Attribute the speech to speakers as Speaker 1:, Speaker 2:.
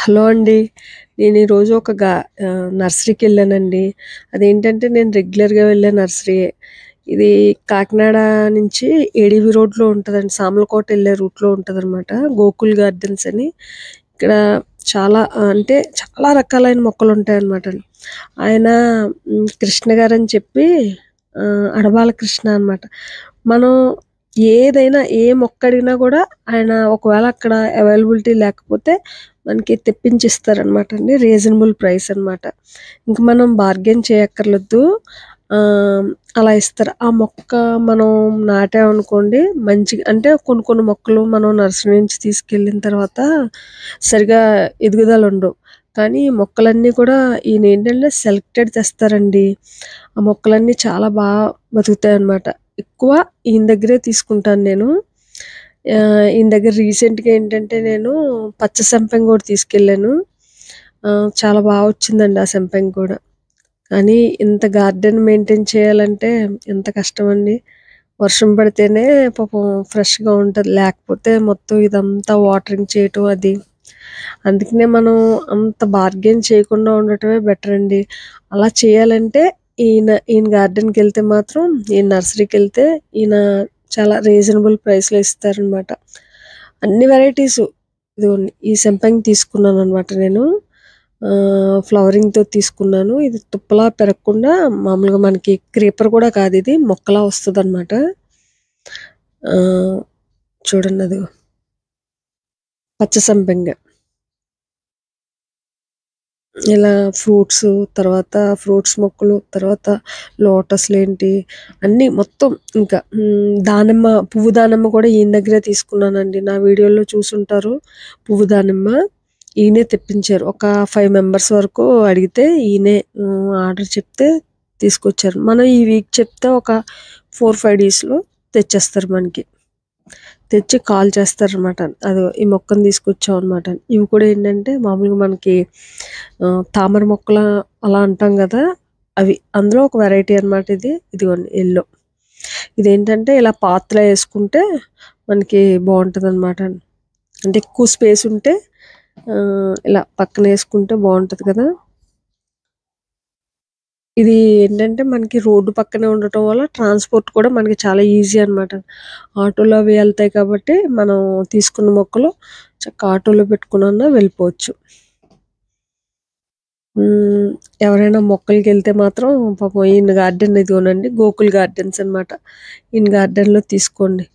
Speaker 1: Hello అండి. నేను ఈరోజు నర్సరీకెళ్ళానండి. అదేంటంటే నేను రెగ్యులర్‌గా వెళ్ళే నర్సరీయే. ఇది కాకినాడ నుంచి ఏడీవీ రోడ్‌లో ఉంటదండి. సామర్లకోట ఎళ్ళే రూట్‌లో ఉంటదనమాట. గోకుల్ గార్డెన్స్ అని. ఇక్కడ అంటే చాలా రకాలైన మొక్కలుంటాయనమాట. ఆయన కృష్ణ గారని చెప్పి అడబాల కృష్ణ అనమాట. మనం ఏదైనా ఏ మొక్క అడిగినా గూడా ఆయన ఒకవేళ అక్కడ అవైలబిలిటీ లేకపోతే మనకి తెప్పించిస్తారనమాట అండి. రీజనబుల్ ప్రైస్ అనమాట. ఇంక మనం బార్గెయిన్ చేయక్కర్లేదు. అలా ఇస్తారు. ఆ మొక్క మనం నాటామనుకోండి మంచిగా అంటే కొన్ని కొన్ని మొక్కలు మనం నర్సరీ నుంచి తీసుకెళ్ళిన తర్వాత సరిగా ఎదుగుదలుండవు. కానీ ఈ మొక్కలన్నీ కూడా ఈయనేంటంటే సెలెక్టెడ్ తెస్తారండి. ఆ మొక్కలన్నీ చాలా బతుకుతాయనమాట. ఎక్కువ ఈయన దగ్గరే తీసుకుంటాను నేను. ఈయన దగ్గర రీసెంట్‌గా ఏంటంటే నేను పచ్చ సంపెంగ కూడా తీసుకెళ్ళాను. చాలా వచ్చిందండి ఆ సంపెంగ కూడా. కానీ ఇంత గార్డెన్ మెయింటైన్ చేయాలంటే ఎంత కష్టమండి. వర్షం పడితేనే పాపం ఫ్రెష్‌గా ఉంటది. లేకపోతే మొత్తం ఇదంతా వాటరింగ్ చేయటం అది. అందుకనే మనం అంత బార్గెయిన్ చేయకుండా ఉండటమే బెటర్ అండి. అలా చేయాలంటే ఈయన గార్డెన్‌కెళ్తే మాత్రం ఈయన నర్సరీకెళ్తే ఈయన చాలా రీజనబుల్ ప్రైస్‌లో ఇస్తారనమాట. అన్ని వెరైటీసు ఇదిగోండి ఈ సంపెంగ తీసుకున్నాననమాట నేను. ఫ్లవరింగ్‌తో తీసుకున్నాను. ఇది తుప్పలా పెరగకుండా మామూలుగా మనకి క్రీపర్ కూడా కాదిది. మొక్కలా వస్తదనమాట. చూడండి అదిగో పచ్చ సంపెంగ. ఇలా ఫ్రూట్స్ మొక్కలు, తర్వాత లోటస్‌లేంటి అన్నీ మొత్తం ఇంకా పువ్వు దానిమ్మ కూడా ఈయన దగ్గరే తీసుకున్నానండి. నా వీడియోలో చూసుంటారు పువ్వు దానిమ్మ. ఈయనే తెప్పించారు. ఒక 5 మెంబర్స్ వరకు అడిగితే ఈయనే ఆర్డర్ చెప్తే తీసుకొచ్చారు. మనం ఈ వీక్ చెప్తే ఒక 4, 5 డేస్‌లో తెచ్చేస్తారు మనకి. తెచ్చి కాల్ చేస్తారనమాట. అదిగో ఈ మొక్కని తీసుకొచ్చామనమాట. ఇవి కూడా ఏంటంటే మామూలుగా మనకి తామర మొక్కల అలా అంటాం గదా! అవి. అందులో ఒక వెరైటీ అనమాట ఇది. ఇదిగోండి యెల్లో. ఇదేంటంటే ఇలా పాత్రలో యేసుకుంటే మనకి బావుంటదనమాట. అంటే ఎక్కువ స్పేస్ ఉంటే ఇలా పక్కన యేసుకుంటే బావుంటది కదా! ఇది ఏంటంటే మనకి రోడ్డు పక్కనే ఉండటం వల్ల ట్రాన్స్‌పోర్ట్ కూడా మనకి చాలా ఈజీ అనమాట. ఆటోలో అవి ఎళ్తాయి కాబట్టి మనం తీసుకున్న మొక్కలు చక్కగా ఆటోలో పెట్టుకొనన్నా వెళ్ళిపోవచ్చు. హ్మ్. ఎవరైనా మొక్కలకెళ్తే మాత్రం పాపం ఈయన గార్డెన్ ఇదిగోనండి గోకుల్ గార్డెన్స్ అనమాట. ఈయన గార్డెన్‌లో తీసుకోండి.